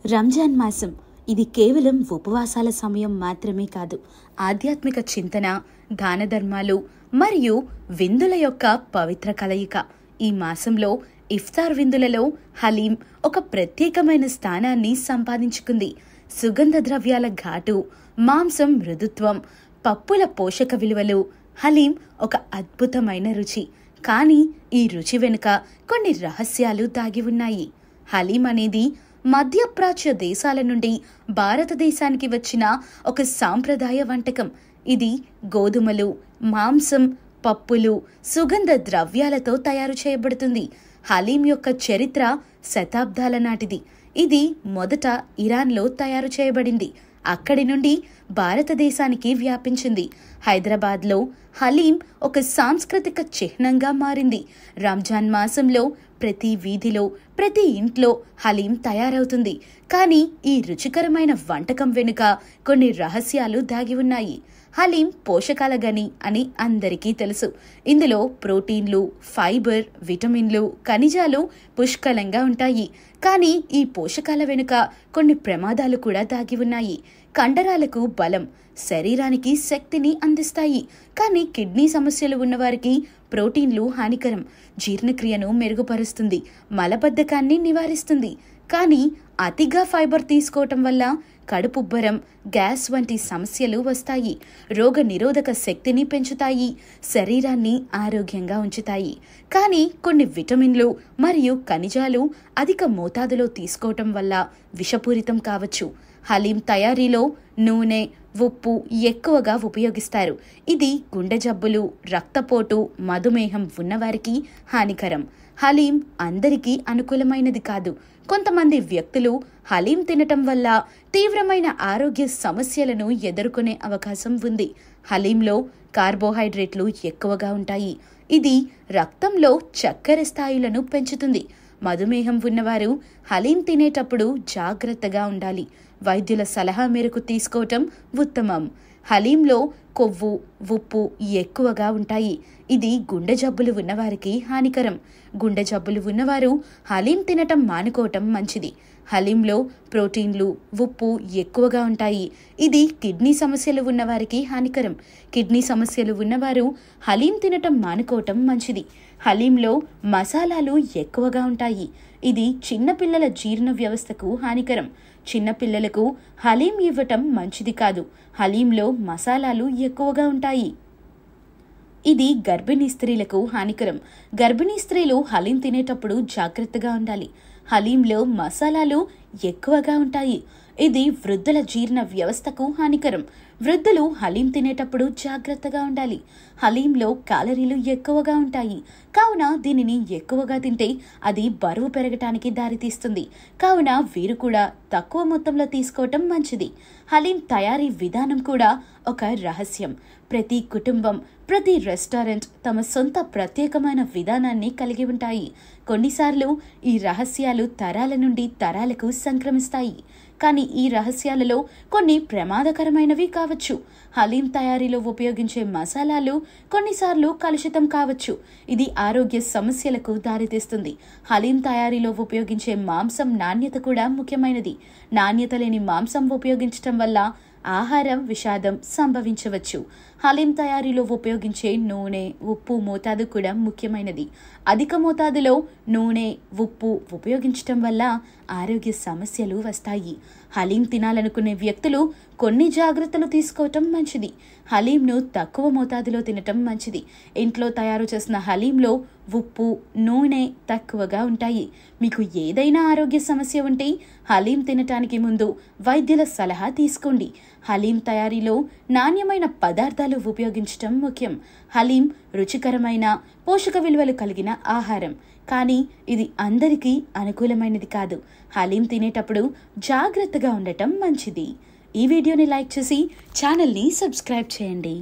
రంజాన్ మాసం ఇది కేవలం ఉపవాసాల సమయం మాత్రమే కాదు. ఆధ్యాత్మిక చింతన, దాన ధర్మాలు మరియు విందుల యొక్క పవిత్ర కలయిక. ఈ మాసంలో ఇఫ్తార్ విందులలో హలీం ఒక ప్రత్యేకమైన స్థానాన్ని సంపాదించుకుంది. సుగంధ ద్రవ్యాల ఘాటు, మాంసం మృదుత్వం, పప్పుల పోషక విలువలు. హలీం ఒక అద్భుతమైన రుచి. కానీ ఈ రుచి వెనుక కొన్ని రహస్యాలు దాగి ఉన్నాయి. హలీం అనేది మధ్యప్రాచ్య దేశాల నుండి భారతదేశానికి వచ్చిన ఒక సాంప్రదాయ వంటకం. ఇది గోధుమలు, మాంసం, పప్పులు, సుగంధ ద్రవ్యాలతో తయారు చేయబడుతుంది. హలీం యొక్క చరిత్ర శతాబ్దాల నాటిది. ఇది మొదట ఇరాన్లో తయారు చేయబడింది. అక్కడి నుండి భారతదేశానికి వ్యాపించింది. హైదరాబాద్లో హలీం ఒక సాంస్కృతిక చిహ్నంగా మారింది. రంజాన్ మాసంలో ప్రతి వీధిలో, ప్రతి ఇంట్లో హలీం తయారవుతుంది. కానీ ఈ రుచికరమైన వంటకం వెనుక కొన్ని రహస్యాలు దాగి ఉన్నాయి. హలీం పోషకాల గని అని అందరికీ తెలుసు. ఇందులో ప్రోటీన్లు, ఫైబర్, విటమిన్లు, ఖనిజాలు పుష్కలంగా ఉంటాయి. కానీ ఈ పోషకాల వెనుక కొన్ని ప్రమాదాలు కూడా దాగి ఉన్నాయి. కండరాలకు బలం, శరీరానికి శక్తిని అందిస్తాయి. కానీ కిడ్నీ సమస్యలు ఉన్నవారికి ప్రోటీన్లు హానికరం. జీర్ణక్రియను మెరుగుపరుస్తుంది, మలబద్ధకాన్ని నివారిస్తుంది. కానీ అతిగా ఫైబర్ తీసుకోవటం వల్ల కడుపుబ్బరం, గ్యాస్ వంటి సమస్యలు వస్తాయి. రోగ నిరోధక శక్తిని పెంచుతాయి, శరీరాన్ని ఆరోగ్యంగా ఉంచుతాయి. కానీ కొన్ని విటమిన్లు మరియు ఖనిజాలు అధిక మోతాదులో తీసుకోవటం వల్ల విషపూరితం కావచ్చు. హలీం తయారీలో నూనె, ఉప్పు ఎక్కువగా ఉపయోగిస్తారు. ఇది గుండె జబ్బులు, రక్తపోటు, మధుమేహం ఉన్నవారికి హానికరం. హలీం అందరికీ అనుకూలమైనది కాదు. కొంతమంది వ్యక్తులు హలీం తినటం వల్ల తీవ్రమైన ఆరోగ్య సమస్యలను ఎదుర్కొనే అవకాశం ఉంది. హలీంలో కార్బోహైడ్రేట్లు ఎక్కువగా ఉంటాయి. ఇది రక్తంలో చక్కెర స్థాయిలను పెంచుతుంది. మధుమేహం ఉన్నవారు హలీం తినేటప్పుడు జాగ్రత్తగా ఉండాలి. వైద్యుల సలహా మేరకు తీసుకోవటం ఉత్తమం. హలీంలో కొవ్వు, ఉప్పు ఎక్కువగా ఉంటాయి. ఇది గుండె జబ్బులు ఉన్నవారికి హానికరం. గుండె జబ్బులు ఉన్నవారు హలీం తినటం మానుకోవటం మంచిది. హలీంలో ప్రోటీన్లు, ఉప్పు ఎక్కువగా ఉంటాయి. ఇది కిడ్నీ సమస్యలు ఉన్నవారికి హానికరం. కిడ్నీ సమస్యలు ఉన్నవారు హలీం తినటం మానుకోవటం మంచిది. హలీంలో మసాలాలు ఎక్కువగా ఉంటాయి. ఇది చిన్నపిల్లల జీర్ణ వ్యవస్థకు హానికరం. చిన్నపిల్లలకు హలీం ఇవ్వటం మంచిది కాదు. హలీంలో మసాలాలు ఎక్కువగా ఉంటాయి. ఇది గర్భిణీ స్త్రీలకు హానికరం. గర్భిణీ స్త్రీలు హలీం తినేటప్పుడు జాగ్రత్తగా ఉండాలి. హలీంలో మసాలాలు ఎక్కువగా ఉంటాయి. ఇది వృద్ధుల జీర్ణ వ్యవస్థకు హానికరం. వృద్ధులు హలీం తినేటప్పుడు జాగ్రత్తగా ఉండాలి. హలీంలో క్యాలరీలు ఎక్కువగా ఉంటాయి. కావున దీనిని ఎక్కువగా తింటే అది బరువు పెరగటానికి దారితీస్తుంది. కావున వీరు కూడా తక్కువ మొత్తంలో తీసుకోవటం మంచిది. హలీం తయారీ విధానం కూడా ఒక రహస్యం. ప్రతి కుటుంబం, ప్రతి రెస్టారెంట్ తమ సొంత ప్రత్యేకమైన విధానాన్ని కలిగి ఉంటాయి. కొన్నిసార్లు ఈ రహస్యాలు తరాల నుండి తరాలకు సంక్రమిస్తాయి. కానీ ఈ రహస్యాలలో కొన్ని ప్రమాదకరమైనవి కావచ్చు. హలీం తయారీలో ఉపయోగించే మసాలాలు కొన్నిసార్లు కలుషితం కావచ్చు. ఇది ఆరోగ్య సమస్యలకు దారితీస్తుంది. హలీం తయారీలో ఉపయోగించే మాంసం నాణ్యత కూడా ముఖ్యమైనది. నాణ్యత లేని మాంసం ఉపయోగించటం వల్ల ఆహారం విషాదం సంభవించవచ్చు. హలీం తయారీలో ఉపయోగించే నూనె, ఉప్పు మోతాదు కూడా ముఖ్యమైనది. అధిక మోతాదులో నూనె, ఉప్పు ఉపయోగించటం వల్ల ఆరోగ్య సమస్యలు వస్తాయి. హలీం తినాలనుకునే వ్యక్తులు కొన్ని జాగ్రత్తలు తీసుకోవటం మంచిది. హలీంను తక్కువ మోతాదులో తినటం మంచిది. ఇంట్లో తయారు చేసిన హలీంలో ఉప్పు, నూనె తక్కువగా ఉంటాయి. మీకు ఏదైనా ఆరోగ్య సమస్య ఉంటే హలీం తినటానికి ముందు వైద్యుల సలహా తీసుకోండి. హలీం తయారీలో నాణ్యమైన పదార్థాలు ఉపయోగించటం ముఖ్యం. హలీం రుచికరమైన, పోషక విలువలు కలిగిన ఆహారం. కానీ ఇది అందరికీ అనుకూలమైనది కాదు. హలీం తినేటప్పుడు జాగ్రత్తగా ఉండటం మంచిది. ఈ వీడియోని లైక్ చేసి ఛానల్ని సబ్స్క్రైబ్ చేయండి.